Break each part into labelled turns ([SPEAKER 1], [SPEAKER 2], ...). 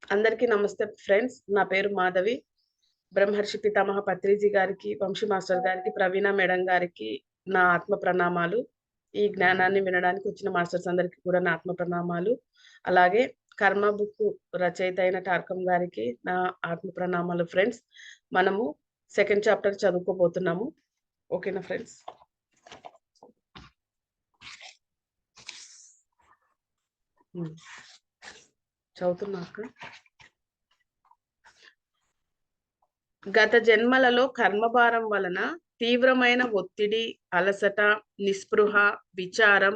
[SPEAKER 1] అందరికీ నమస్తే ఫ్రెండ్స్. నా పేరు మాధవి. బ్రహ్మర్షి పితామహ పత్రిజీ గారికి, వంశీ మాస్టర్ గారికి, ప్రవీణ మేడం గారికి నా ఆత్మ ప్రణామాలు. ఈ జ్ఞానాన్ని వినడానికి వచ్చిన మాస్టర్స్ అందరికీ కూడా నా ఆత్మ ప్రణామాలు. అలాగే కర్మ బుక్ రచయిత అయిన టార్కం గారికి నా ఆత్మ ప్రణామాలు ఫ్రెండ్స్. మనము సెకండ్ చాప్టర్ చదువుకోబోతున్నాము. ఓకేనా ఫ్రెండ్స్? చదువుతున్నాక గత జన్మలలో కర్మభారం వలన తీవ్రమైన ఒత్తిడి, అలసట, నిస్పృహ, విచారం,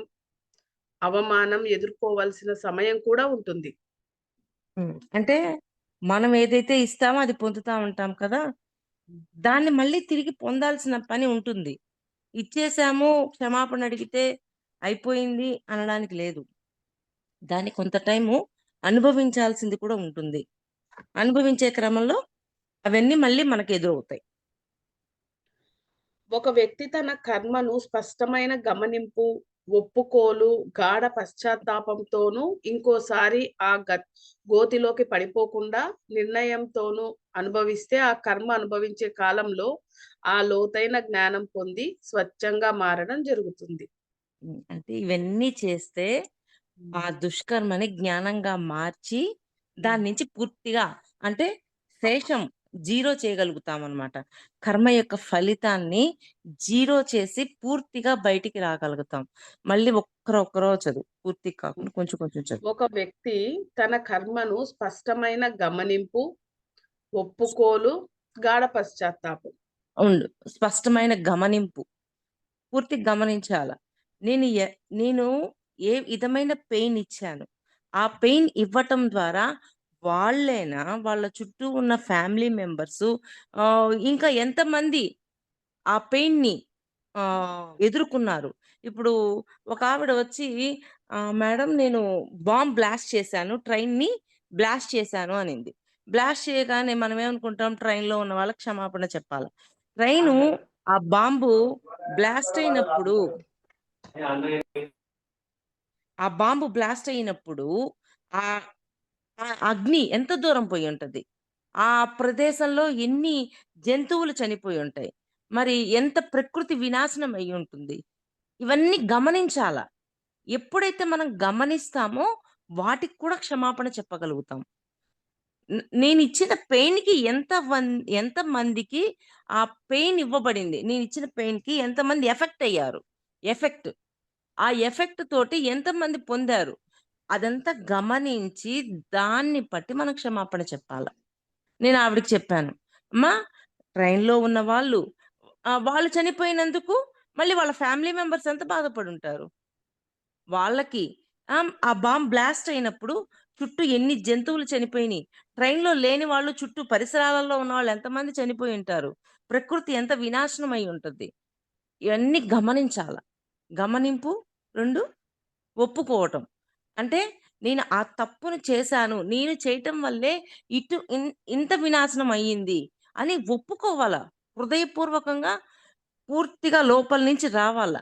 [SPEAKER 1] అవమానం ఎదుర్కోవాల్సిన సమయం కూడా ఉంటుంది.
[SPEAKER 2] అంటే మనం ఏదైతే ఇస్తామో అది పొందుతా ఉంటాం కదా, దాన్ని మళ్ళీ తిరిగి పొందాల్సిన పని ఉంటుంది. ఇచ్చేసాము, క్షమాపణ అడిగితే అయిపోయింది అనడానికి లేదు. దాన్ని కొంత టైము అనుభవించాల్సింది కూడా ఉంటుంది. అనుభవించే క్రమంలో అవన్నీ మళ్ళీ మనకు ఎదురవుతాయి.
[SPEAKER 1] ఒక వ్యక్తి తన కర్మను స్పష్టమైన గమనింపు, ఒప్పుకోలు, గాఢ పశ్చాత్తాపంతోనూ ఇంకోసారి ఆ గోతిలోకి పడిపోకుండా నిర్ణయంతోనూ అనుభవిస్తే ఆ కర్మ అనుభవించే కాలంలో ఆ లోతైన జ్ఞానం పొంది స్వచ్ఛంగా మారడం జరుగుతుంది.
[SPEAKER 2] అంటే ఇవన్నీ చేస్తే ఆ దుష్కర్మని జ్ఞానంగా మార్చి దాని నుంచి పూర్తిగా అంటే శేషం జీరో చేయగలుగుతాం అన్నమాట. కర్మ యొక్క ఫలితాన్ని జీరో చేసి పూర్తిగా బయటికి రాగలుగుతాం. మళ్ళీ ఒక్కరొక్కరో చదువు పూర్తి కాకుండా కొంచెం కొంచెం చదువు.
[SPEAKER 1] ఒక వ్యక్తి తన కర్మను స్పష్టమైన గమనింపు, ఒప్పుకోలు, గాఢ పశ్చాత్తాపం.
[SPEAKER 2] ఉండు స్పష్టమైన గమనింపు పూర్తి గమనించాల. నేను నేను ఏ విధమైన పెయిన్ ఇచ్చాను, ఆ పెయిన్ ఇవ్వటం ద్వారా వాళ్ళేనా, వాళ్ళ చుట్టూ ఉన్న ఫ్యామిలీ మెంబర్సు ఇంకా ఎంతమంది ఆ పెయిన్‌ని ఎదుర్కొన్నారు. ఇప్పుడు ఒక ఆవిడ వచ్చి మేడం నేను బాంబ్ బ్లాస్ట్ చేశాను. ట్రైన్‌ని బ్లాస్ట్ చేశాను అనింది. బ్లాస్ట్ చేయగానే మనం ఏమనుకుంటాం, ట్రైన్‌లో ఉన్న వాళ్ళకి క్షమాపణ చెప్పాల. ట్రైను ఆ బాంబు బ్లాస్ట్ అయినప్పుడు ఆ బాంబు బ్లాస్ట్ అయినప్పుడు ఆహ్, ఆ అగ్ని ఎంత దూరం పోయుంటది? ఆ ప్రదేశంలో ఎన్ని జంతువులు చనిపోయుంటాయి? మరి ఎంత ప్రకృతి వినాశనం అయ్యుంటుంది? ఇవన్నీ గమనించాల. ఎప్పుడైతే మనం గమనిస్తామో వాటికి కూడా క్షమాపణ చెప్పగలుగుతాం. నేనిచ్చిన పెయిన్‌కి ఎంతమందికి ఆ పెయిన్ ఇవ్వబడింది? నేనిచ్చిన పెయిన్‌కి ఎంతమంది ఎఫెక్ట్ అయ్యారు? ఎఫెక్ట్. ఆ ఎఫెక్ట్ తోటి ఎంతమంది పొందారు? అదంతా గమనించి దాన్ని బట్టి మనం క్షమాపణ చెప్పాల. నేను ఆవిడకి చెప్పాను. అమ్మా ట్రైన్‌లో ఉన్న వాళ్ళు చనిపోయినందుకు మళ్ళీ వాళ్ళ ఫ్యామిలీ మెంబర్స్ ఎంత బాధపడుంటారు. వాళ్ళకి ఆ బాంబ్ బ్లాస్ట్ అయినప్పుడు చుట్టూ ఎన్ని జంతువులు చనిపోయినియి. ట్రైన్‌లో లేని వాళ్ళు చుట్టూ పరిసరాలలో ఉన్నవాళ్ళు ఎంతమంది చనిపోయుంటారు. ప్రకృతి ఎంత వినాశనం అయ్యి ఉంటది. ఇవన్నీ గమనించాల. గమనింపు 2 ఒప్పుకోవటం. అంటే నేను ఆ తప్పును చేశాను. నేను చేయటం వల్లే ఇటు ఇంత వినాశనం అయ్యింది అని ఒప్పుకోవాల. హృదయపూర్వకంగా పూర్తిగా లోపల నుంచి రావాల.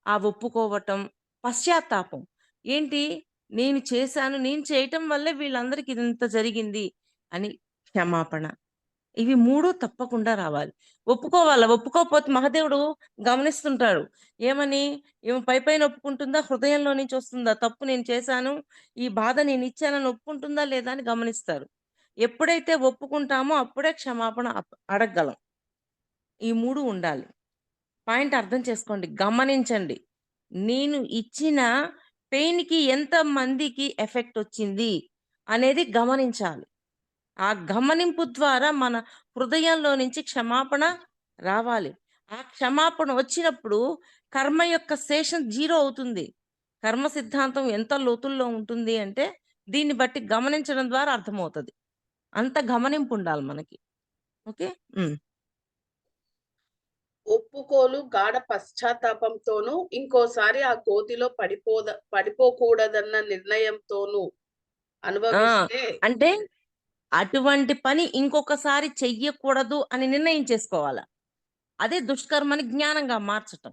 [SPEAKER 2] ఆ ఒప్పుకోవటం, పశ్చాత్తాపం. ఏంటి నేను చేశాను. నేను చేయటం వల్లే వీళ్ళందరికి ఇదంత జరిగింది అని క్షమాపణ. ఇవి 3 తప్పకుండా రావాలి. ఒప్పుకోవాల. ఒప్పుకోకపోతే మహాదేవుడు గమనిస్తుంటాడు. ఏమని? ఈమె పైపైన ఒప్పుకుంటుందా? హృదయంలో నుంచి వస్తుందా? తప్పు నేను చేశాను. ఈ బాధ నేనిచ్చానని ఒప్పుకుంటుందా? లేదా? అని గమనిస్తారు. ఎప్పుడైతే ఒప్పుకుంటామో అప్పుడే క్షమాపణ అడగగలం. ఈ 3 ఉండాలి. పాయింట్ అర్థం చేసుకోండి. గమనించండి. నేను ఇచ్చిన పెయిన్‌కి ఎంత మందికి ఎఫెక్ట్ వచ్చింది అనేది గమనించాలి. ఆ గమనింపు ద్వారా మన హృదయంలో నుంచి క్షమాపణ రావాలి. ఆ క్షమాపణ వచ్చినప్పుడు కర్మ యొక్క శేషం జీరో అవుతుంది. కర్మ సిద్ధాంతం ఎంత లోతుల్లో ఉంటుంది అంటే దీన్ని బట్టి గమనించడం ద్వారా అర్థమవుతది. అంత గమనింపు ఉండాలి మనకి. ఓకే. హ్మ్.
[SPEAKER 1] ఒప్పుకోలు, గాఢ పశ్చాత్తాపంతోనూ ఇంకోసారి ఆ గోతిలో పడిపోకూడదన్న నిర్ణయంతోనూ
[SPEAKER 2] ఆ!
[SPEAKER 1] అనుభవిస్తే
[SPEAKER 2] అంటే అటువంటి పని ఇంకొకసారి చెయ్యకూడదు అని నిర్ణయం చేసుకోవాల. అదే దుష్కర్మని జ్ఞానంగా మార్చటం.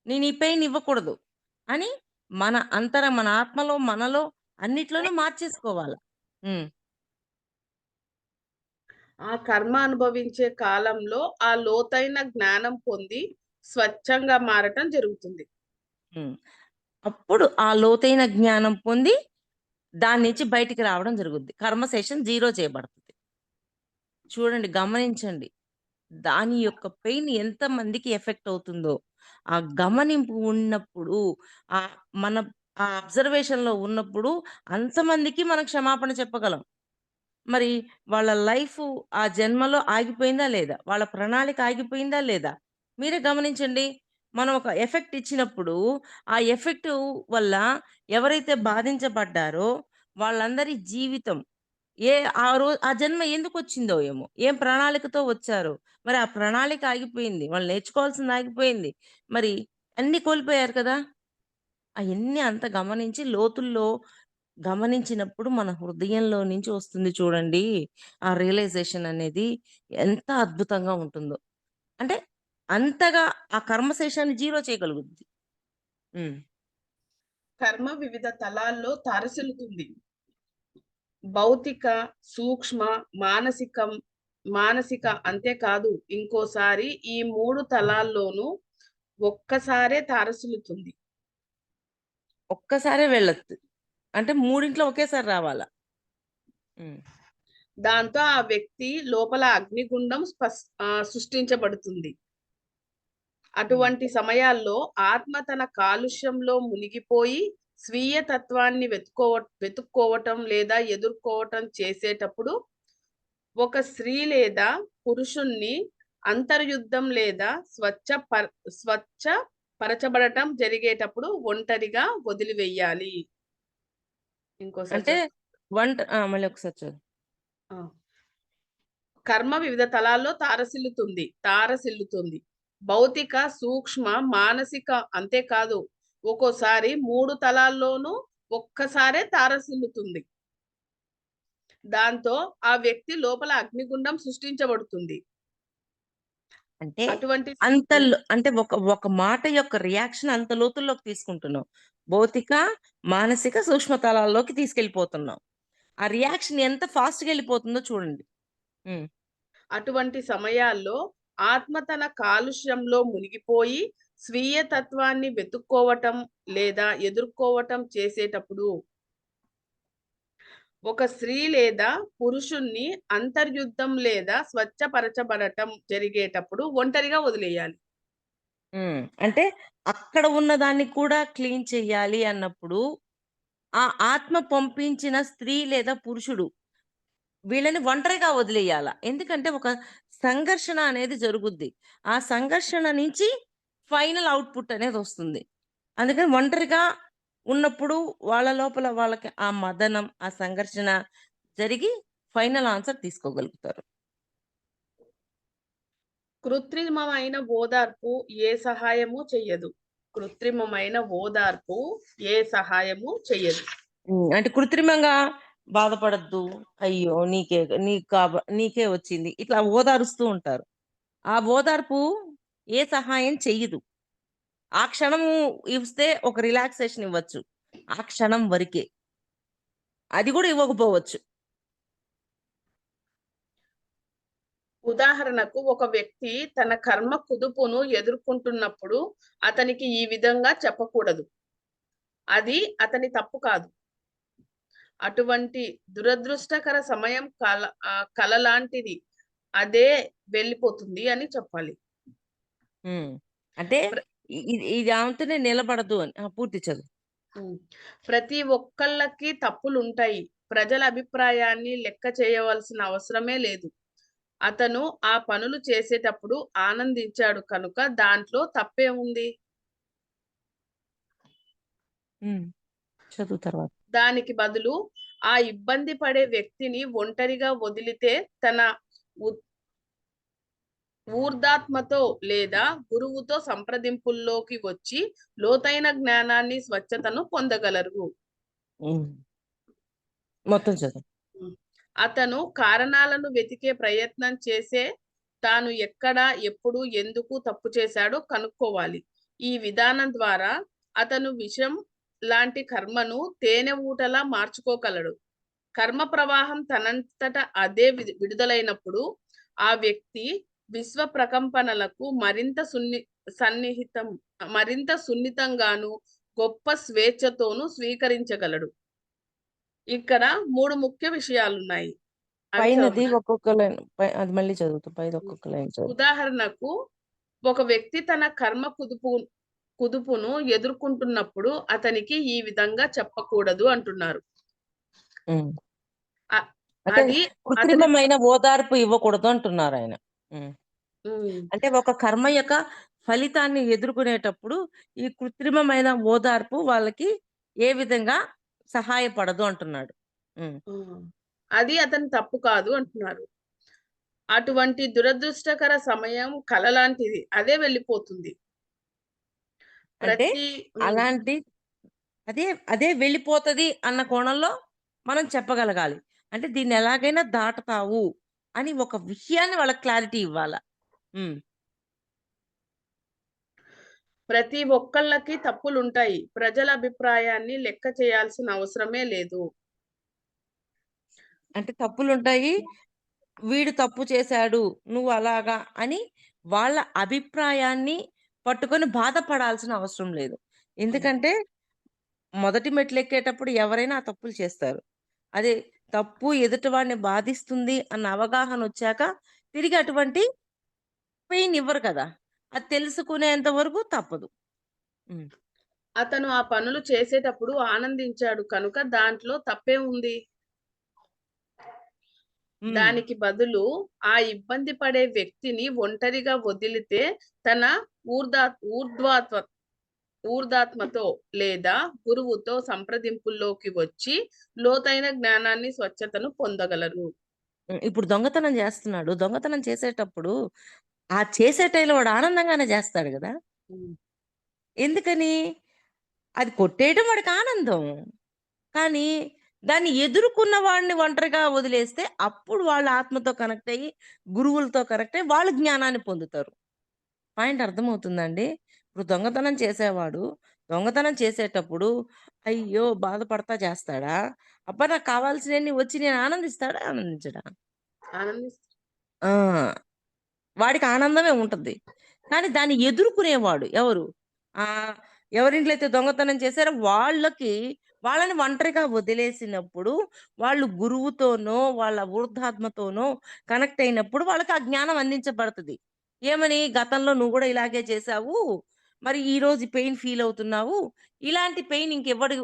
[SPEAKER 2] నేను ఈ పెయిన్ ఇవ్వకూడదు అని మన ఆత్మలో, మనలో అన్నిట్లోనూ మార్చేసుకోవాల. హ్మ్.
[SPEAKER 1] ఆ కర్మ అనుభవించే కాలంలో ఆ లోతైన జ్ఞానం పొంది స్వచ్ఛంగా మారటం జరుగుతుంది.
[SPEAKER 2] హ్మ్. అప్పుడు ఆ లోతైన జ్ఞానం పొంది దాని నుంచి బయటికి రావడం జరుగుద్ది. కర్మ సెషన్ జీరో చేయబడుతది. చూడండి, గమనించండి. దాని యొక్క పెయిన్ ఎంతమందికి ఎఫెక్ట్ అవుతుందో. ఆ గమనింపు ఉన్నప్పుడు, ఆహ్, మన ఆ అబ్జర్వేషన్‌లో ఉన్నప్పుడు అంతమందికి మనం క్షమాపణ చెప్పగలం. మరి వాళ్ళ లైఫు ఆ జన్మలో ఆగిపోయిందా లేదా? వాళ్ళ ప్రణాళిక ఆగిపోయిందా లేదా? మీరే గమనించండి. మనం ఒక ఎఫెక్ట్ ఇచ్చినప్పుడు, ఆ ఎఫెక్టు వల్ల ఎవరైతే బాధించబడ్డారో వాళ్ళందరి జీవితం ఆ జన్మ ఎందుకొచ్చిందో ఏమో! ఏం ప్రణాళికతో వచ్చారో! మరి ఆ ప్రణాళిక ఆగిపోయింది. వాళ్ళు నేర్చుకోవాల్సింది ఆగిపోయింది. మరి అన్నీ కోల్పోయారు కదా! అయన్నీ అంత గమనించి లోతుల్లో గమనించినప్పుడు మన హృదయంలో నుంచి వస్తుంది చూడండి. ఆ రియలైజేషన్ అనేది ఎంత అద్భుతంగా ఉంటుందో. అంటే అంతగా ఆ కర్మ శేషాన్ని జీరో చేయగలుగుద్ది. హ్మ్.
[SPEAKER 1] కర్మ వివిధ తలాల్లో తారసిల్లుతుంది. భౌతిక, సూక్ష్మ, మానసికం మానసిక అంతేకాదు ఇంకోసారి ఈ 3 తలాల్లోనూ ఒక్కసారే తారసిల్లుతుంది.
[SPEAKER 2] ఒక్కసారే వెళ్ళొద్దు. అంటే మూడింట్లో ఒకేసారి రావాలా? హ్మ్.
[SPEAKER 1] దాంతో ఆ వ్యక్తి లోపల అగ్నిగుండం సృష్టించబడుతుంది.
[SPEAKER 2] హ్మ్.
[SPEAKER 1] అటువంటి సమయాల్లో ఆత్మ తన కాలుష్యంలో మునిగిపోయి స్వీయ తత్వాన్ని వెతుక్కోవటం లేదా ఎదుర్కోవటం చేసేటప్పుడు ఒక స్త్రీ లేదా పురుషుణ్ణి అంతర్యుద్ధం లేదా స్వచ్ఛ పరచబడటం జరిగేటప్పుడు ఒంటరిగా వదిలివెయ్యాలి. ఇంకోసారి
[SPEAKER 2] అంటే
[SPEAKER 1] చెప్
[SPEAKER 2] మళ్ళీ ఒకసారి
[SPEAKER 1] ఆ! కర్మ వివిధ తలాల్లో తారసిల్లుతుంది. భౌతిక, సూక్ష్మ, మానసిక అంతేకాదు ఒక్కోసారి 3 తలాల్లోనూ ఒక్కసారే తారసిల్లుతుంది. దాంతో ఆ వ్యక్తి లోపల అగ్నిగుండం సృష్టించబడుతుంది.
[SPEAKER 2] అంటే
[SPEAKER 1] అటువంటి హ్మ్.
[SPEAKER 2] అంటే ఒక ఒక మాట యొక్క రియాక్షన్ అంత లోతుల్లోకి తీసుకుంటున్నాం. భౌతిక, మానసిక, సూక్ష్మ తలాల్లోకి తీసుకెళ్ళిపోతున్నాం. ఆ రియాక్షన్ ఎంత ఫాస్ట్‌గా ఎళ్ళిపోతుందో చూడండి. హ్మ్.
[SPEAKER 1] అటువంటి సమయాల్లో ఆత్మ తన కాలుష్యంలో మునిగిపోయి స్వీయ తత్వాన్ని వెతుక్కోవటం లేదా ఎదుర్కోవటం చేసేటప్పుడు ఒక స్త్రీ లేదా పురుషుణ్ణి అంతర్యుద్ధం లేదా స్వచ్ఛపరచబడటం జరిగేటప్పుడు ఒంటరిగా వదిలేయాలి.
[SPEAKER 2] అంటే అక్కడ ఉన్నదాన్ని కూడా క్లీన్ చెయ్యాలి అన్నప్పుడు, ఆ ఆత్మ పంపించిన స్త్రీ లేదా పురుషుడు వీళ్ళని ఒంటరిగా వదిలేయాల. ఎందుకంటే ఒక సంఘర్షణ అనేది జరుగుద్ది. ఆ సంఘర్షణ నుంచి ఫైనల్ ఔట్‌పుట్ అనేదొస్తుంది. అందుకని ఒంటరిగా ఉన్నప్పుడు వాళ్ళ లోపల వాళ్ళకి ఆ మదనం, ఆ సంఘర్షణ జరిగి ఫైనల్ ఆన్సర్ తీసుకోగలుగుతారు.
[SPEAKER 1] కృత్రిమమైన ఓదార్పు ఏ సహాయము చెయ్యదు. కృత్రిమమైన ఓదార్పు ఏ సహాయము చెయ్యదు.
[SPEAKER 2] అంటే కృత్రిమంగా బాధపడొద్దు. అయ్యో! నీకే వచ్చింది. ఇట్లా ఓదారుస్తూ ఉంటారు. ఆ ఓదార్పు ఏ సహాయం చెయ్యదు. ఆ క్షణము ఇస్తే ఒక రిలాక్సేషన్ ఇవ్వచ్చు. ఆ క్షణం వరకే. అది గూడా ఇవ్వకపోవచ్చు.
[SPEAKER 1] ఉదాహరణకు ఒక వ్యక్తి తన కర్మ కుదుపును ఎదుర్కొంటున్నప్పుడు అతనికి ఈ విధంగా చెప్పకూడదు. అది అతని తప్పు కాదు. అటువంటి దురదృష్టకర సమయం కల లాంటిది. అదే వెళ్ళిపోతుంది అని చెప్పాలి.
[SPEAKER 2] హ్మ్. అంటే
[SPEAKER 1] ప్ర
[SPEAKER 2] ఇది ఆమెతోనే నిలబడదు అని. పూర్తి చదువు.
[SPEAKER 1] హ్మ్. ప్రతి ఒక్కళ్ళకి తప్పులుంటాయి. ప్రజల అభిప్రాయాన్ని లెక్క చేయవలసిన అవసరమే లేదు. అతను ఆ పనులు చేసేటప్పుడు ఆనందించాడు కనుక దాంట్లో తప్పేముంది?
[SPEAKER 2] హ్మ్. చదువు తర్వాత.
[SPEAKER 1] దానికి బదులు ఆ ఇబ్బంది పడే వ్యక్తిని ఒంటరిగా వదిలితే తన ఉ ఊర్ధాత్మతో లేదా గురువుతో సంప్రదింపుల్లోకి వచ్చి లోతైన జ్ఞానాన్ని, స్వచ్ఛతను పొందగలరు.
[SPEAKER 2] హ్మ్. మొత్తం చదువు.
[SPEAKER 1] హ్మ్. అతను కారణాలను వెతికే ప్రయత్నం చేసే తాను ఎక్కడ, ఎప్పుడు, ఎందుకు తప్పు చేశాడో కనుక్కోవాలి. ఈ విధానం ద్వారా అతను విషం లాంటి కర్మను తేనె ఊటలా మార్చుకోగలడు. కర్మ ప్రవాహం తనంతట అదే విడుదలైనప్పుడు ఆ వ్యక్తి విశ్వ ప్రకంపనలకు మరింత సున్నితంగాను గొప్ప స్వేచ్ఛతోను స్వీకరించగలడు. ఇక్కడ 3 ముఖ్య విషయాలున్నాయి. అవి
[SPEAKER 2] పైనది
[SPEAKER 1] చదువుతాను.
[SPEAKER 2] ఒక్కొక్క లైన్ అది మళ్ళీ చదువుతా. పైది ఒక్కొక్క లైన్ చదువు.
[SPEAKER 1] ఉదాహరణకు ఒక వ్యక్తి తన కర్మ కుదుపును ఎదుర్కొంటున్నప్పుడు అతనికి ఈ విధంగా చెప్పకూడదు అంటున్నారు.
[SPEAKER 2] ఉమ్.
[SPEAKER 1] అ-
[SPEAKER 2] అంటే
[SPEAKER 1] అది అతని
[SPEAKER 2] కృత్రిమమైన ఓదార్పు ఇవ్వకూడదు అంటున్నారు ఆయన. ఉమ్.
[SPEAKER 1] ఉమ్,
[SPEAKER 2] అంటే ఒక కర్మ యొక్క ఫలితాన్ని ఎదుర్కొనేటప్పుడు ఈ కృత్రిమమైన ఓదార్పు వాళ్ళకి ఏ విధంగా సహాయపడదు అంటున్నాడు. ఉమ్.
[SPEAKER 1] ఉమ్, అది అతని తప్పు కాదు అంటున్నారు. అటువంటి దురదృష్టకర సమయం కల లాంటిది, అదే వెళ్ళిపోతుంది.
[SPEAKER 2] అంటే
[SPEAKER 1] ప్రతి ఉమ్,
[SPEAKER 2] అలాంటి అదే అదే వెళ్ళిపోతది అన్న కోణంలో మనం చెప్పగలగాలి. అంటే దీన్ని ఎలాగైనా దాటతావు అని ఒక విషయాన్ని వాళ్ళకి క్లారిటీ ఇవ్వాల. ఉమ్.
[SPEAKER 1] ప్రతి ఒక్కళ్ళకి తప్పులుంటాయి. ప్రజల అభిప్రాయాన్ని లెక్క చేయాల్సిన అవసరమే లేదు.
[SPEAKER 2] అంటే తప్పులుంటాయి. వీడు తప్పు చేశాడు, నువ్వు అలాగా అని వాళ్ళ అభిప్రాయాన్ని పట్టుకొని బాధపడాల్సిన అవసరం లేదు. ఎందుకంటే మొదటి మెట్లెక్కేటప్పుడు ఎవరైనా ఆ తప్పులు చేస్తారు. అదే తప్పు ఎదుటివాడిని బాధిస్తుంది అన్న అవగాహన వచ్చాక తిరిగి అటువంటి పెయిన్ ఇవ్వరు కదా! అది తెలుసుకునేంత వరకు తప్పదు. హ్మ్.
[SPEAKER 1] అతను ఆ పనులు చేసేటప్పుడు ఆనందించాడు కనుక దాంట్లో తప్పే ఉంది.
[SPEAKER 2] హ్మ్.
[SPEAKER 1] దానికి బదులు ఆ ఇబ్బంది పడే వ్యక్తిని ఒంటరిగా వదిలితే తన ఊర్ధా ఊర్ధ్వాత్మ ఊర్ధాత్మతో లేదా గురువుతో సంప్రదింపుల్లోకి వచ్చి లోతైన జ్ఞానాన్ని, స్వచ్ఛతను పొందగలరు.
[SPEAKER 2] ఇప్పుడు దొంగతనం చేస్తున్నాడు. దొంగతనం చేసేటప్పుడు ఆ చేసే టైంలో వాడు ఆనందంగానే చేస్తాడు గదా!
[SPEAKER 1] ఉమ్.
[SPEAKER 2] ఎందుకని? అది కొట్టేయడం వాడికి ఆనందం. కానీ దాన్ని ఎదుర్కొన్న వాడిని ఒంటరిగా వదిలేస్తే అప్పుడు వాళ్ళు ఆత్మతో కనెక్ట్ అయ్యి, గురువులతో కనెక్ట్ అయ్యి వాళ్ళు జ్ఞానాన్ని పొందుతారు. పాయింట్ అర్థమవుతుందండి? ఇప్పుడు దొంగతనం చేసేవాడు, దొంగతనం చేసేటప్పుడు అయ్యో! బాధపడతా చేస్తాడా? అబ్బా! నాకు కావాల్సినయన్ని వచ్చి నేను ఆనందిస్తాడా? ఆనందించడా?
[SPEAKER 1] ఆనందిస్తారు.
[SPEAKER 2] ఆ! వాడికి ఆనందమే ఉంటది. కానీ దాన్ని ఎదుర్కొనేవాడు ఎవరు? ఆహ్, ఎవరింట్లో అయితే దొంగతనం చేశారో వాళ్ళని ఒంటరిగా వదిలేసినప్పుడు, వాళ్ళు గురువుతోనో, వాళ్ళ వృద్ధాత్మతోనో కనెక్ట్ అయినప్పుడు వాళ్ళకి ఆ జ్ఞానం అందించబడతది. ఏమని? గతంలో నువ్వు గూడా ఇలాగే చేశావు. మరి ఈరోజు పెయిన్ ఫీల్ అవుతున్నావు. ఇలాంటి పెయిన్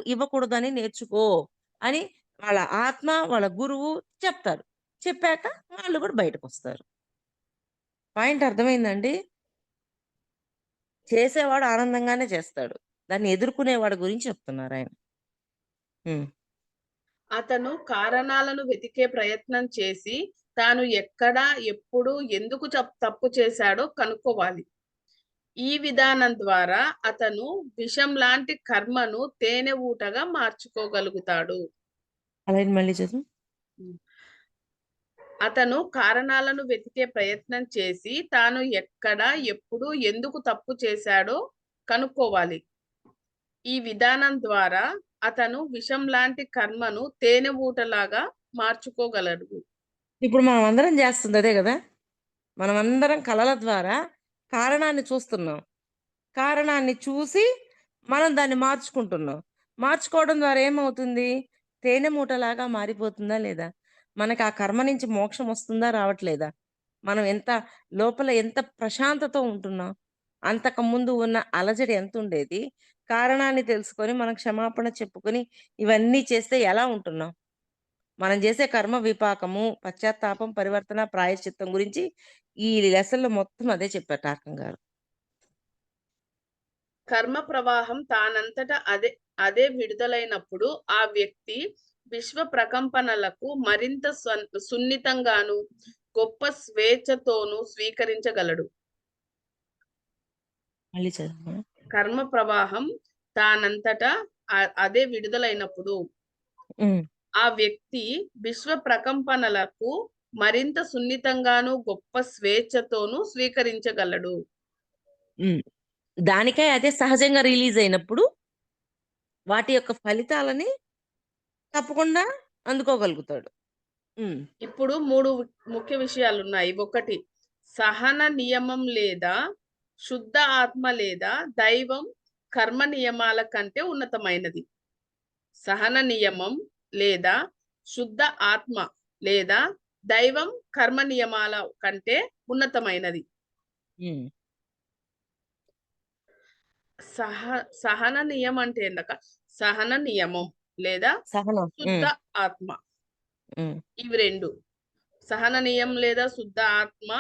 [SPEAKER 2] ఇవ్వకూడదని నేర్చుకో అని వాళ్ళ ఆత్మ, వాళ్ళ గురువు చెప్తారు. చెప్పాక వాళ్ళు గూడా బయటకొస్తారు. పాయింట్ అర్థమైందండి? చేసేవాడు ఆనందంగానే చేస్తాడు. దాన్ని ఎదుర్కొనేవాడి గురించి చెప్తున్నారాయన. హ్మ్.
[SPEAKER 1] అతను కారణాలను వెతికే ప్రయత్నం చేసి తాను ఎక్కడ, ఎప్పుడు, ఎందుకు తప్పు చేశాడో కనుక్కోవాలి. ఈ విధానం ద్వారా అతను విషం లాంటి కర్మను తేనె ఊటగా మార్చుకోగలుగుతాడు.
[SPEAKER 2] ఆ లైన్ మళ్ళీ చదువు.
[SPEAKER 1] అతను కారణాలను వెతికే ప్రయత్నం చేసి తాను ఎక్కడ, ఎప్పుడు, ఎందుకు తప్పు చేశాడో కనుక్కోవాలి. ఈ విధానం ద్వారా అతను విషం లాంటి కర్మను తేనె ఊటలాగా మార్చుకోగలడు.
[SPEAKER 2] ఇప్పుడు మనమందరం జేస్తుంది అదే గదా! మనమందరం కలల ద్వారా కారణాన్ని చూస్తున్నాం. కారణాన్ని చూసి మనం దాన్ని మార్చుకుంటున్నాం. మార్చుకోవడం ద్వారా ఏమవుతుంది? తేనె మూటలాగా మారిపోతుందా లేదా? మనకు ఆ కర్మ నుంచి మోక్షం వస్తుందా? రావట్లేదా? మనం లోపల ఎంత ప్రశాంతతో ఉంటున్నాం. అంతకుముందు ఉన్న అలజడి ఎంతుండేది? కారణాన్ని తెలుసుకొని మనం క్షమాపణ చెప్పుకొని ఇవన్నీ చేస్తే ఎలా ఉంటున్నాం? మనం చేసే కర్మ విపాకము, పశ్చాత్తాపం, పరివర్తన, ప్రాయశ్చిత్తం గురించి ఈ లెసన్‌లో మొత్తం అదే చెప్పారు టార్కం గారు.
[SPEAKER 1] కర్మ ప్రవాహం తానంతట అదే విడుదలైనప్పుడు ఆ వ్యక్తి విశ్వ ప్రకంపనలకు మరింత సున్నితంగాను గొప్ప స్వేచ్ఛతోనూ స్వీకరించగలడు.
[SPEAKER 2] మళ్ళీ చదవనా?
[SPEAKER 1] కర్మ ప్రవాహం తానంతట అదే విడుదలైనప్పుడు
[SPEAKER 2] హ్మ్.
[SPEAKER 1] ఆ వ్యక్తి విశ్వ ప్రకంపనలకు మరింత సున్నితంగాను గొప్ప స్వేచ్ఛతోనూ స్వీకరించగలడు.
[SPEAKER 2] హ్మ్. దానికే అదే సహజంగా రిలీజ్ అయినప్పుడు వాటి యొక్క ఫలితాలని తప్పకుండా అందుకోగలుగుతాడు. హ్మ్.
[SPEAKER 1] ఇప్పుడు 3 ముఖ్య విషయాలున్నాయి. ఒకటి సహన నియమం లేదా శుద్ధ ఆత్మ లేదా దైవం కర్మ నియమాల కంటే ఉన్నతమైనది. సహన నియమం లేదా శుద్ధ ఆత్మ లేదా దైవం కర్మ నియమాల కంటే ఉన్నతమైనది.
[SPEAKER 2] హ్మ్.
[SPEAKER 1] సహన నియమం అంటే ఏందక్క? సహన నియమం లేదా
[SPEAKER 2] సహనం.
[SPEAKER 1] శుద్ధ
[SPEAKER 2] హ్మ్.
[SPEAKER 1] ఆత్మ.
[SPEAKER 2] హ్మ్.
[SPEAKER 1] ఇవి 2. సహన నియమం లేదా శుద్ధ ఆత్మ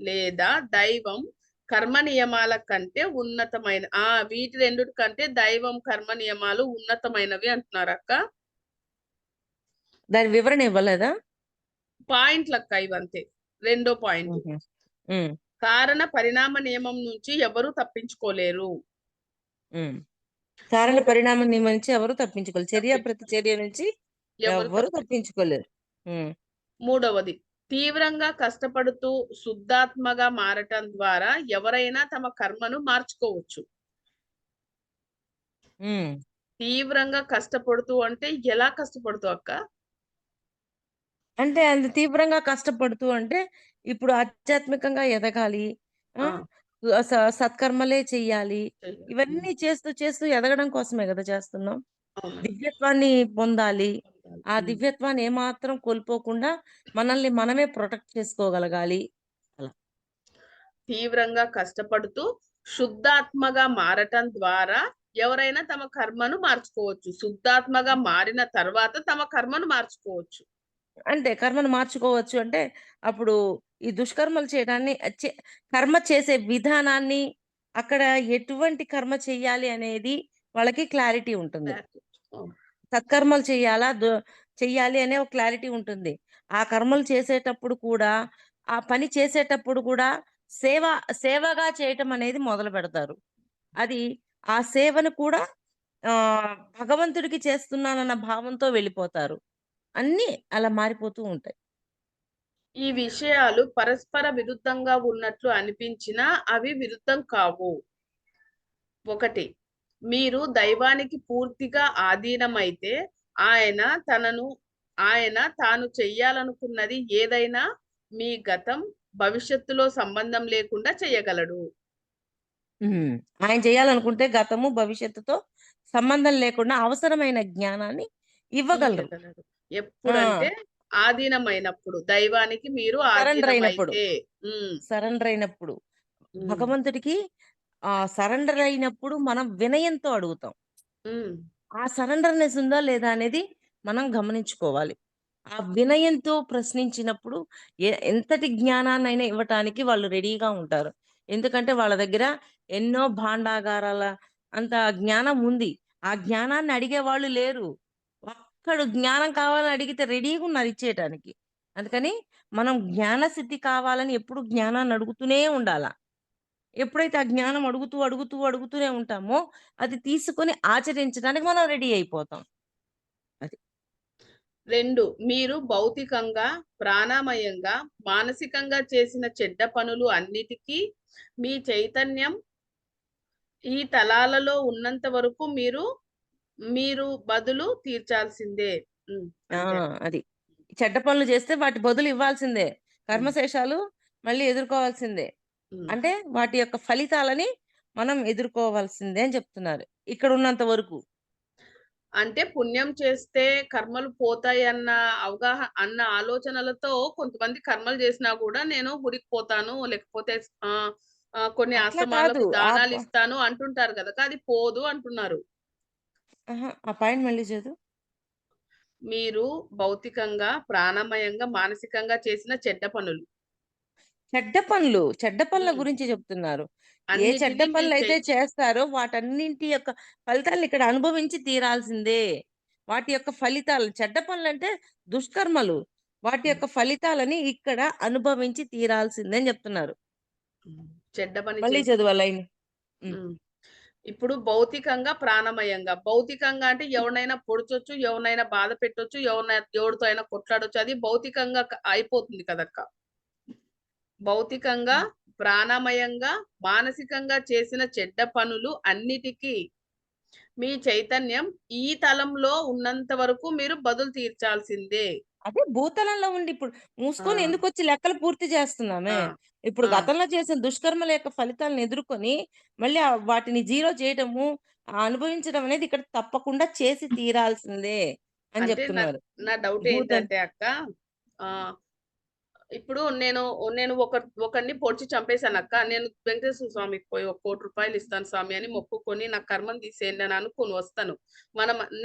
[SPEAKER 1] లేదా దైవం కర్మ నియమాల కంటే ఉన్నతమైన వీటి 2 కంటే దైవం కర్మ నియమాలు ఉన్నతమైనవి అంటున్నారక్క.
[SPEAKER 2] దాని వివరణ ఇవ్వలేదా?
[SPEAKER 1] పాయింట్లక్క ఇవంతే. రెండో పాయింట్.
[SPEAKER 2] హుహు. హ్మ్.
[SPEAKER 1] కారణ పరిణామ నియమం నుంచి ఎవరు తప్పించుకోలేరు.
[SPEAKER 2] హ్మ్. కారణ
[SPEAKER 1] మూడో
[SPEAKER 2] పరిణామ నియమం నుంచి ఎవరు తప్పించుకోలేరు. చర్య
[SPEAKER 1] తప్పించుకోలేరు.
[SPEAKER 2] ప్రతిచర్య నుంచి
[SPEAKER 1] ఎవరు
[SPEAKER 2] ఎవ్వరు
[SPEAKER 1] తప్పించుకోలేరు.
[SPEAKER 2] తప్పించుకోలేరు. హ్మ్.
[SPEAKER 1] మూడవది తీవ్రంగా కష్టపడుతూ శుద్ధాత్మగా మారటం ద్వారా ఎవరైనా తమ కర్మను మార్చుకోవచ్చు.
[SPEAKER 2] హ్మ్.
[SPEAKER 1] తీవ్రంగా కష్టపడుతూ అంటే ఎలా కష్టపడుతూ అక్క?
[SPEAKER 2] అంటే అంత తీవ్రంగా కష్టపడుతూ అంటే, ఇప్పుడు ఆధ్యాత్మికంగా ఎదగాలి. ఆ!
[SPEAKER 1] ఆ!
[SPEAKER 2] సత్కర్మలే చెయ్యాలి.
[SPEAKER 1] చెయ్యాలి.
[SPEAKER 2] ఇవన్నీ చేస్తూ, చేస్తూ ఎదగడం కోసమే గదా చేస్తున్నాం.
[SPEAKER 1] అవునండి.
[SPEAKER 2] దివ్యత్వాన్ని పొందాలి. ఆ
[SPEAKER 1] హ్మ్.
[SPEAKER 2] దివ్యత్వాన్ని ఏమాత్రం కోల్పోకుండా మనల్ని మనమే ప్రొటెక్ట్ చేసుకోగలగాలి. అలా.
[SPEAKER 1] తీవ్రంగా కష్టపడుతూ శుద్ధాత్మగా మారటం ద్వారా ఎవరైనా తమ కర్మను మార్చుకోవచ్చు. శుద్ధాత్మగా మారిన తర్వాత తమ కర్మను మార్చుకోవచ్చు.
[SPEAKER 2] అంటే కర్మను మార్చుకోవచ్చు అంటే, అప్పుడు ఈ దుష్కర్మలు చేయడాన్ని కర్మ చేసే విధానాన్ని, అక్కడ ఎటువంటి కర్మ చెయ్యాలి అనేది వాళ్ళకి క్లారిటీ ఉంటుంది.
[SPEAKER 1] బ్యాక్ అవును.
[SPEAKER 2] సత్కర్మలు చెయ్యాలా? చెయ్యాలి అనే ఒక క్లారిటీ ఉంటుంది. ఆ కర్మలు చేసేటప్పుడు కూడా, ఆ పని చేసేటప్పుడు కూడా సేవ సేవగా చేయటం అనేది మొదలుపెడతారు. అది ఆ సేవను కూడా భగవంతుడికి చేస్తున్నానన్న భావంతో వెళ్ళిపోతారు. అన్నీ అలా మారిపోతూ ఉంటాయి.
[SPEAKER 1] ఈ విషయాలు పరస్పర విరుద్ధంగా ఉన్నట్లు అనిపించినా అవి విరుద్ధం కావు. ఒకటి మీరు దైవానికి పూర్తిగా ఆధీనమైతే ఆయన తనను ఆయన తాను చెయ్యాలనుకున్నది ఏదైనా మీ గతం, భవిష్యత్తులో సంబంధం లేకుండా చేయగలడు.
[SPEAKER 2] హ్మ్. ఆయన చేయాలనుకుంటే గతము, భవిష్యత్తుతో సంబంధం లేకుండా అవసరమైన జ్ఞానాన్ని ఇవ్వగలరు.
[SPEAKER 1] ఇయ్యగలడు.
[SPEAKER 2] ఆ!
[SPEAKER 1] ఎప్పుడంటే ఆధీనమైనప్పుడు. దైవానికి మీరు
[SPEAKER 2] సరెండర్ అయినప్పుడు.
[SPEAKER 1] ఆధీనమైతే. హ్మ్.
[SPEAKER 2] సరెండర్ అయినప్పుడు.
[SPEAKER 1] హ్మ్.
[SPEAKER 2] భగవంతుడికి సరెండర్ అయినప్పుడు మనం వినయంతో అడుగుతాం.
[SPEAKER 1] హ్మ్.
[SPEAKER 2] ఆ సరెండర్‌నెస్ ఉందా లేదా అనేది మనం గమనించుకోవాలి. ఆ వినయంతో ప్రశ్నించినప్పుడు ఎంతటి జ్ఞానాన్నైనా ఇవ్వటానికి వాళ్ళు రెడీగా ఉంటారు. ఎందుకంటే వాళ్ళ దగ్గర ఎన్నో భాండాగారాల అంత జ్ఞానం ఉంది. ఆ జ్ఞానాన్ని అడిగేవాళ్ళు లేరు. ఒక్కడు జ్ఞానం కావాలని అడిగితే రెడీగున్నారు ఇచ్చేయటానికి. అందుకని మనం జ్ఞానసిద్ధి కావాలని ఎప్పుడు జ్ఞానాన్ని అడుగుతూనే ఉండాల. ఎప్పుడైతే ఆ జ్ఞానం అడుగుతూ, అడుగుతూ, అడుగుతూనే ఉంటామో, అది తీసుకొని ఆచరించడానికి మనం రెడీ అయిపోతాం. అది.
[SPEAKER 1] 2 మీరు భౌతికంగా, ప్రాణమయంగా, మానసికంగా చేసిన చెడ్డ పనులు అన్నిటికీ మీ చైతన్యం ఈ తలాలలో ఉన్నంత వరకు మీరు బదులు తీర్చాల్సిందే. హ్మ్.
[SPEAKER 2] ఆ!
[SPEAKER 1] అంతే.
[SPEAKER 2] అది. చెడ్డ పనులు చేస్తే వాటి బదులు ఇవ్వాల్సిందే.
[SPEAKER 1] హ్మ్.
[SPEAKER 2] కర్మశేషాలు మళ్ళీ ఎదుర్కోవాల్సిందే.
[SPEAKER 1] హ్మ్.
[SPEAKER 2] అంటే వాటి యొక్క ఫలితాలని మనం ఎదుర్కోవాల్సిందే అని చెప్తున్నారు. ఇక్కడున్నంత వరకు.
[SPEAKER 1] అంటే పుణ్యం చేస్తే కర్మలు పోతాయన్న అన్న ఆలోచనలతో కొంతమంది కర్మలు చేసినా గూడా నేను గుడికి పోతాను, లేకపోతే కొన్ని
[SPEAKER 2] అట్లా కాదు.
[SPEAKER 1] ఆశ్రమాలకు దానాలిస్తాను అంటుంటారు గదా! అది పోదు అంటున్నారు.
[SPEAKER 2] అహా! ఆ పాయింట్ మళ్ళీ చదువు.
[SPEAKER 1] మీరు భౌతికంగా, ప్రాణమయంగా, మానసికంగా చేసిన చెడ్డ పనులు.
[SPEAKER 2] చెడ్డ పనుల
[SPEAKER 1] హ్మ్.
[SPEAKER 2] గురించి చెప్తున్నారు. ఏ చెడ్డ
[SPEAKER 1] అన్నిటిని మీ
[SPEAKER 2] పనులైతే
[SPEAKER 1] చెయ్
[SPEAKER 2] చేస్తారో వాటన్నింటి యొక్క ఫలితాలను ఇక్కడ అనుభవించి తీరాల్సిందే. వాటి యొక్క ఫలితాలు చెడ్డ పనులంటే దుష్కర్మలు. వాటి
[SPEAKER 1] హ్మ్.
[SPEAKER 2] యొక్క ఫలితాలని ఇక్కడ అనుభవించి తీరాల్సిందే అని చెప్తున్నారు.
[SPEAKER 1] హ్మ్. చెడ్డ పని
[SPEAKER 2] మళ్ళీ
[SPEAKER 1] చేసి
[SPEAKER 2] చదువు ఆ లైన్. హ్మ్.
[SPEAKER 1] హ్మ్. ఇప్పుడు భౌతికంగా, ప్రాణమయంగా. భౌతికంగా అంటే ఎవరినైనా పొడచొచ్చు, ఎవరినైనా బాధ పెట్టొచ్చు, ఎవరితో అయినా కొట్లాడొచ్చు. అది భౌతికంగా అయిపోతుంది కదక్క! భౌతికంగా,
[SPEAKER 2] హ్మ్.
[SPEAKER 1] ప్రాణమయంగా, మానసికంగా చేసిన చెడ్డ పనులు అన్నిటికి మీ చైతన్యం ఈ తలంలో ఉన్నంత వరకు మీరు బదులు తీర్చాల్సిందే.
[SPEAKER 2] అదే భూతలంలో ఉండి ఇప్పుడు
[SPEAKER 1] ఆ!
[SPEAKER 2] మూసుకొని ఎందుకొచ్చి లెక్కలు పూర్తి చేస్తున్నామే.
[SPEAKER 1] ఆ!
[SPEAKER 2] ఇప్పుడు
[SPEAKER 1] ఆ!
[SPEAKER 2] గతంలో చేసిన దుష్కర్మల యొక్క ఫలితాలను ఎదుర్కొని, మళ్ళీ వాటిని జీరో చేయటము, అనుభవించడం అనేది ఇక్కడ తప్పకుండా చేసి తీరాల్సిందే అని
[SPEAKER 1] అంటే
[SPEAKER 2] జెప్తున్నారు.
[SPEAKER 1] నా డౌట్
[SPEAKER 2] భూతల్
[SPEAKER 1] ఏంటంటే అక్క, ఆహ్, ఇప్పుడు నేను ఒకడిని పొడిచి చంపేసానక్క. నేను వెంకటేశ్వర స్వామికి పోయి ఒక రూ. 1,00,00,000 ఇస్తాను స్వామి అని మొక్కుకొని నా కర్మను తీసేయండి అని అనుకోని వస్తాను.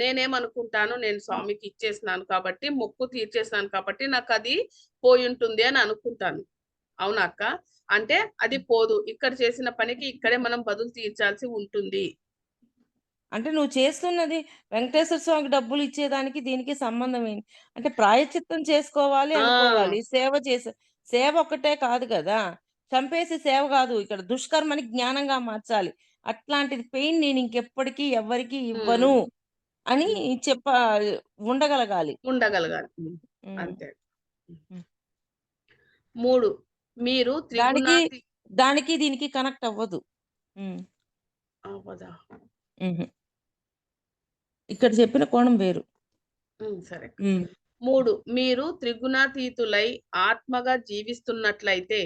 [SPEAKER 1] నేనేమనుకుంటాను, నేను స్వామికి ఇచ్చేసినాను కాబట్టి, మొక్కు తీర్చేసినాను కాబట్టి నాకది పోయుంటుంది అని అనుకుంటాను. అవునా అక్క? అంటే అది పోదు. ఇక్కడ చేసిన పనికి ఇక్కడే మనం బదులు తీర్చాల్సి ఉంటుంది.
[SPEAKER 2] అంటే నువ్వు చేస్తున్నది వెంకటేశ్వర స్వామికి డబ్బులు ఇచ్చేదానికి దీనికి సంబంధం ఏంటి? అంటే ప్రాయశ్చిత్తం చేసుకోవాలి
[SPEAKER 1] ఆ!
[SPEAKER 2] అనుకోవాలి. సేవ ఒక్కటే కాదు గదా! చంపేసి సేవ గాదు. ఇక్కడ దుష్కర్మని జ్ఞానంగా మార్చాలి. అట్లాంటిది పెయిన్ నేనింకెప్పటికి ఎవ్వరికీ
[SPEAKER 1] హ్మ్.
[SPEAKER 2] ఇవ్వను అని
[SPEAKER 1] హ్మ్.
[SPEAKER 2] చెప్ప ఉండగలగాలి.
[SPEAKER 1] ఉండగలగాలి. హ్మ్.
[SPEAKER 2] హ్మ్.
[SPEAKER 1] అంతే.
[SPEAKER 2] హ్మ్.
[SPEAKER 1] 3 మీరు
[SPEAKER 2] దానికి,
[SPEAKER 1] త్రిగుణాతి
[SPEAKER 2] దానికి దీనికి కనెక్ట్ అవ్వదు. హ్మ్.
[SPEAKER 1] అవ్వదా?
[SPEAKER 2] హుహు. ఇక్కడ చెప్పిన కోణం వేరు.
[SPEAKER 1] సరే.
[SPEAKER 2] హ్మ్.
[SPEAKER 1] 3 మీరు త్రిగుణాతీతులై ఆత్మగా జీవిస్తున్నట్లయితే,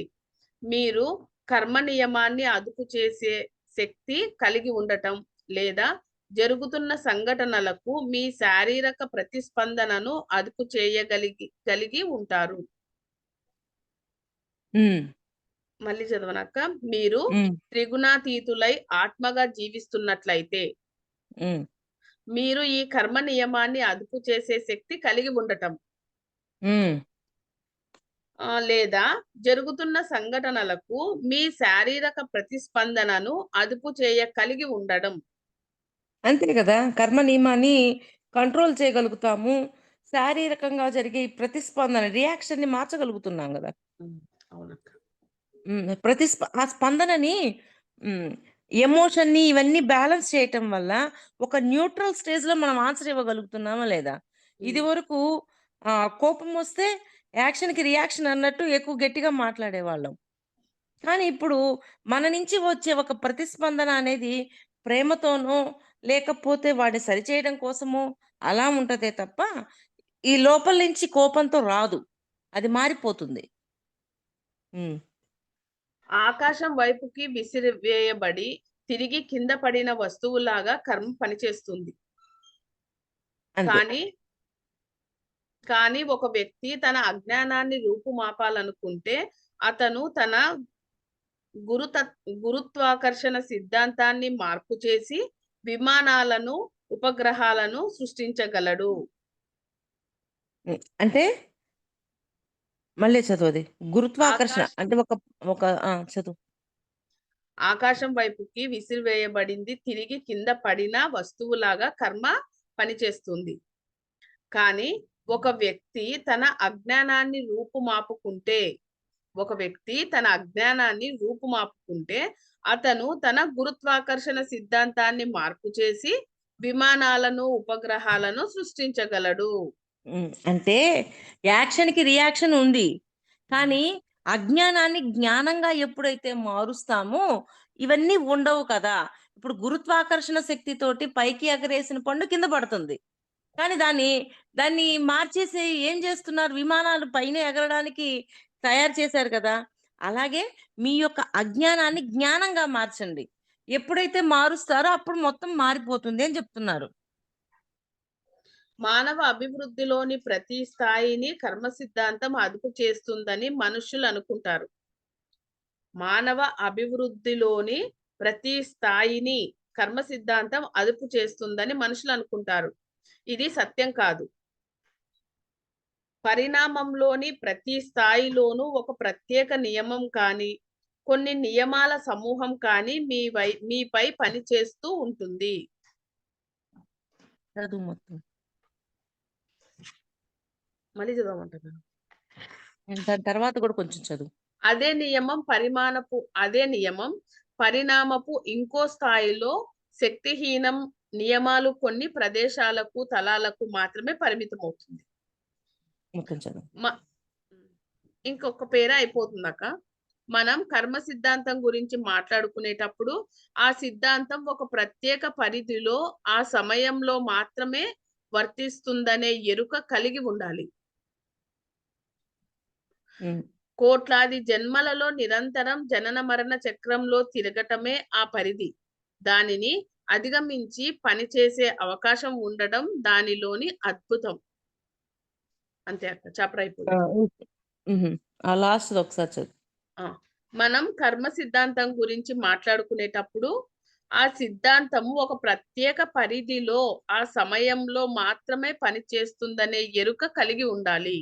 [SPEAKER 1] మీరు కర్మ నియమాన్ని అదుపు చేసే శక్తి కలిగి ఉండటం, లేదా జరుగుతున్న సంఘటనలకు మీ శారీరక ప్రతిస్పందనను అదుపు కలిగి ఉంటారు.
[SPEAKER 2] హ్మ్.
[SPEAKER 1] మళ్ళీ చదవనక్క. మీరు
[SPEAKER 2] హ్మ్.
[SPEAKER 1] త్రిగుణాతీతులై ఆత్మగా జీవిస్తున్నట్లయితే,
[SPEAKER 2] హ్మ్.
[SPEAKER 1] మీరు ఈ కర్మ నియమాన్ని అదుపు చేసే శక్తి కలిగి ఉండటం.
[SPEAKER 2] హ్మ్.
[SPEAKER 1] లేదా జరుగుతున్న సంఘటనలకు మీ శారీరక ప్రతిస్పందనను అదుపు కలిగి ఉండడం.
[SPEAKER 2] అంతే గదా! కర్మ నియమాన్ని కంట్రోల్ చేయగలుగుతాము. శారీరకంగా జరిగే ఈ ప్రతిస్పందన రియాక్షన్‌ని మార్చగలుగుతున్నాం గదా!
[SPEAKER 1] హ్మ్. అవునక్క.
[SPEAKER 2] హ్మ్. ఆ స్పందనని హ్మ్. ఎమోషన్‌ని ఇవన్నీ బ్యాలెన్స్ చేయటం వల్ల ఒక న్యూట్రల్ స్టేజ్‌లో మనం ఆన్సర్ ఇవ్వగలుగుతున్నామా లేదా?
[SPEAKER 1] హ్మ్.
[SPEAKER 2] ఇదివరకు కోపమొస్తే యాక్షన్‌కి రియాక్షన్ అన్నట్టు ఎక్కువ గట్టిగా మాట్లాడేవాళ్ళం. కానీ ఇప్పుడు మన నుంచి వచ్చే ఒక ప్రతిస్పందన అనేది ప్రేమతోనో, లేకపోతే వాడిని సరిచేయడం కోసమో అలా ఉంటదే తప్ప, ఈ లోపల నుంచి కోపంతో రాదు. అది మారిపోతుంది. హ్మ్.
[SPEAKER 1] ఆకాశం వైపుకి విసిరివేయబడి తిరిగి కింద పడిన వస్తువులాగా కర్మ పనిచేస్తుంది.
[SPEAKER 2] అంతే.
[SPEAKER 1] కానీ, కానీ ఒక వ్యక్తి తన అజ్ఞానాన్ని రూపుమాపాలనుకుంటే, అతను తన గురుతత్ గురుత్వాకర్షణ సిద్ధాంతాన్ని మార్పు చేసి విమానాలను, ఉపగ్రహాలను సృష్టించగలడు.
[SPEAKER 2] హ్మ్. అంటే మళ్ళీ చదువది. గురుత్వాకర్షణ
[SPEAKER 1] ఆకాశ్
[SPEAKER 2] అంటే ఒక ఒక ఆ! చదువు.
[SPEAKER 1] ఆకాశం వైపుకి విసిరివేయబడింది తిరిగి కింద పడిన వస్తువులాగా కర్మ పనిచేస్తుంది. కానీ ఒక వ్యక్తి తన అజ్ఞానాన్ని రూపుమాపుకుంటే ఒక వ్యక్తి తన అజ్ఞానాన్ని రూపుమాపుకుంటే, అతను తన గురుత్వాకర్షణ సిద్ధాంతాన్ని మార్పు చేసి విమానాలను, ఉపగ్రహాలను సృష్టించగలడు.
[SPEAKER 2] హ్మ్. అంటే యాక్షన్‌కి రియాక్షన్ ఉంది.
[SPEAKER 1] హ్మ్.
[SPEAKER 2] కానీ అజ్ఞానాన్ని జ్ఞానంగా ఎప్పుడైతే మారుస్తామో ఇవన్నీ ఉండవు కదా! ఇప్పుడు గురుత్వాకర్షణ శక్తితోటి పైకి ఎగరేసిన పండు కింద పడుతుంది. కానీ దాన్ని మార్చేసి ఏం జేస్తున్నారు? విమానాలు పైన ఎగరడానికి తయారు చేశారు కదా! అలాగే మీ యొక్క అజ్ఞానాన్ని జ్ఞానంగా మార్చండి. ఎప్పుడైతే మారుస్తారో అప్పుడు మొత్తం మారిపోతుంది అని జెప్తున్నారు.
[SPEAKER 1] మానవ అభివృద్ధిలోని ప్రతి స్థాయిని కర్మ సిద్ధాంతం అదుపు చేస్తుందని మనుష్యులు అనుకుంటారు. మానవ అభివృద్ధిలోని ప్రతి స్థాయిని కర్మ సిద్ధాంతం అదుపు చేస్తుందని మనుషులు అనుకుంటారు. ఇది సత్యం కాదు. పరిణామంలోని ప్రతి స్థాయిలోనూ ఒక ప్రత్యేక నియమం కానీ, కొన్ని నియమాల సమూహం కానీ మీపై పనిచేస్తూ ఉంటుంది.
[SPEAKER 2] చదువు మొత్తం.
[SPEAKER 1] మళ్ళీ చదవమంటారా?
[SPEAKER 2] దాని తర్వాత గూడా కొంచెం చదువు.
[SPEAKER 1] అదే నియమం పరిణామపు ఇంకో స్థాయిలో శక్తిహీనం నియమాలు కొన్ని ప్రదేశాలకు, తలాలకు మాత్రమే పరిమితమవుతుంది.
[SPEAKER 2] మొత్తం చదువు.
[SPEAKER 1] మ ఇంకొక పేర అయిపోతుందక్క. మనం కర్మ సిద్ధాంతం గురించి మాట్లాడుకునేటప్పుడు ఆ సిద్ధాంతం ఒక ప్రత్యేక పరిధిలో ఆ సమయంలో మాత్రమే వర్తిస్తుందనే ఎరుక కలిగి ఉండాలి.
[SPEAKER 2] ఉమ్,
[SPEAKER 1] కోట్లాది జన్మలలో నిరంతరం జనన మరణ చక్రంలో తిరగటమే ఆ పరిధి. దానిని అధిగమించి పనిచేసే అవకాశం ఉండడం దానిలోని అద్భుతం. అంతే అక్క, చాప్టర్
[SPEAKER 2] ఆ,
[SPEAKER 1] అయిపోయింది.
[SPEAKER 2] ఉహు. ఆ లాస్ట్ ఒకసారి చదువు.
[SPEAKER 1] ఆ, మనం కర్మ సిద్ధాంతం గురించి మాట్లాడుకునేటప్పుడు ఆ సిద్ధాంతము ఒక ప్రత్యేక పరిధిలో ఆ సమయంలో మాత్రమే పనిచేస్తుందనే ఎరుక కలిగి ఉండాలి.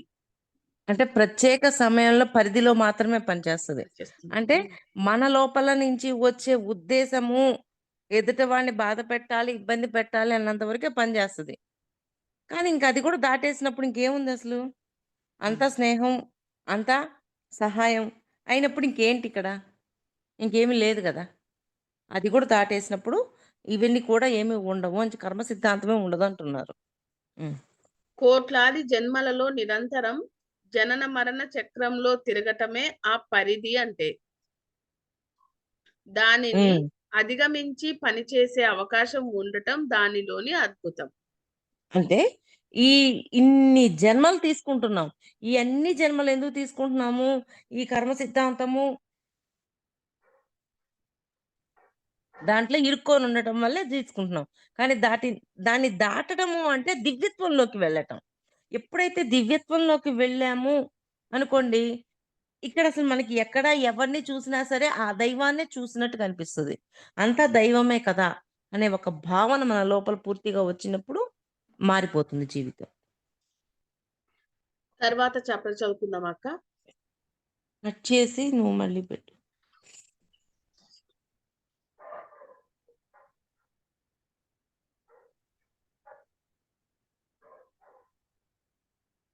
[SPEAKER 2] అంటే ప్రత్యేక సమయంలో పరిధిలో మాత్రమే పనిచేస్తుంది.
[SPEAKER 1] పనిచేస్తుంది.
[SPEAKER 2] అంటే మన లోపల నుంచి వచ్చే ఉద్దేశము ఎదుటి వాడిని బాధ పెట్టాలి, ఇబ్బంది పెట్టాలి అన్నంత వరకే పనిచేస్తుంది. కానీ ఇంక అది కూడా దాటేసినప్పుడు ఇంకేముంది అసలు? అంతా స్నేహం, అంతా సహాయం అయినప్పుడు ఇంకేంటి ఇక్కడ? ఇంకేమీ లేదు గదా! అది కూడా దాటేసినప్పుడు ఇవన్నీ కూడా ఏమి ఉండవు అని కర్మ సిద్ధాంతమే ఉండదంటున్నారు. హ్మ్.
[SPEAKER 1] కోట్లాది జన్మలలో నిరంతరం జనన మరణ చక్రంలో తిరగటమే ఆ పరిధి అంటే. దానిని
[SPEAKER 2] హ్మ్.
[SPEAKER 1] అధిగమించి పనిచేసే అవకాశం ఉండటం దానిలోని అద్భుతం.
[SPEAKER 2] అంటే ఈ ఇన్ని జన్మలు తీసుకుంటున్నాం. ఈ అన్ని జన్మలు ఎందుకు తీసుకుంటున్నాము? ఈ కర్మ సిద్ధాంతము దాంట్లో ఇరుక్కొని ఉండటం వల్లే తీసుకుంటున్నాం. కానీ దాన్ని దాటడము అంటే దివ్యత్వంలోకి వెళ్ళటం. ఎప్పుడైతే దివ్యత్వంలోకి వెళ్ళాము అనుకోండి, ఇక్కడ అసలు మనకి ఎక్కడ ఎవరిని చూసినా సరే ఆ దైవాన్నే చూసినట్టు కనిపిస్తది. అంతా దైవమే కదా! అనే ఒక భావన మన లోపల పూర్తిగా వచ్చినప్పుడు మారిపోతుంది జీవితం.
[SPEAKER 1] తర్వాత చాప్టర్ చదువుకుందాం అక్క.
[SPEAKER 2] కట్ చేసి నువ్వు మళ్ళీ పెట్టు.